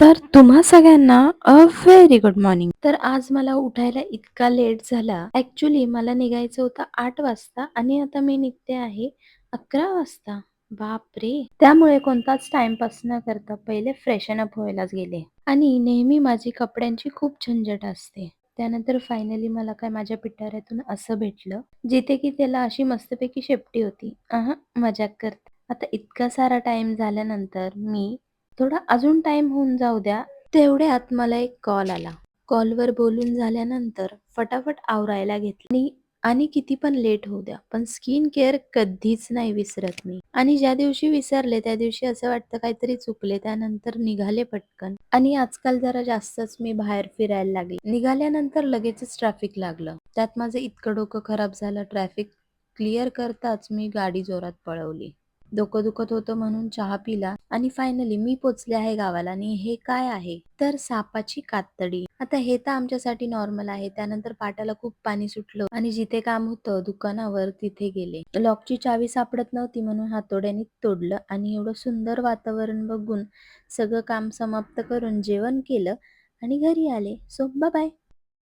तर तुम्हा सगळ्यांना अ व्हेरी गुड मॉर्निंग. तर आज मला उठायला इतका लेट झाला. ॲक्चुअली मला निघायचं होतं 8 वाजता आणि आता मी निघते आहे 11 वाजता. बापरे! त्यामुळे कोणताच टाईमपास न करता पहिले फ्रेशन अप व्हायलाच गेले आणि नेहमी माझी कपड्यांची खूप झंझट असते. त्यानंतर फायनली मला काय माझ्या पिटाऱ्यातून असं भेटलं, जिथे की त्याला अशी मस्तपैकी शेपटी होती. मजाक करते. आता इतका सारा टाईम झाल्यानंतर मी थोडा अजून टाइम होऊन जाऊ द्या. तेवढ्यात मला एक कॉल आला. कॉलवर बोलून झाल्यानंतर फटाफट आवरायला घेतलं आणि किती पण लेट होऊ द्या, पण स्किन केअर कधीच नाही विसरत मी. आणि ज्या दिवशी विसरले त्या दिवशी असं वाटतं काहीतरी चुकले. त्यानंतर निघाले पटकन आणि आजकाल जरा जास्तच मी बाहेर फिरायला लागले. निघाल्यानंतर लगेचच ट्रॅफिक लागलं. त्यात माझं इतकं डोकं खराब झालं. ट्रॅफिक क्लिअर करताच मी गाडी जोरात पळवली. डोकं दुखत होतं म्हणून चहा पिला आणि फायनली मी पोचले आहे गावाला. आणि हे काय आहे तर सापाची कातडी. आता हे तर आमच्यासाठी नॉर्मल आहे. त्यानंतर पाटाला खूप पाणी सुटलं आणि जिथे काम होतं दुकानावर तिथे गेले. लॉकची चावी सापडत नव्हती म्हणून हातोड्याने तोडलं आणि एवढं सुंदर वातावरण बघून सगळं काम समाप्त करून जेवण केलं आणि घरी आले. So bye.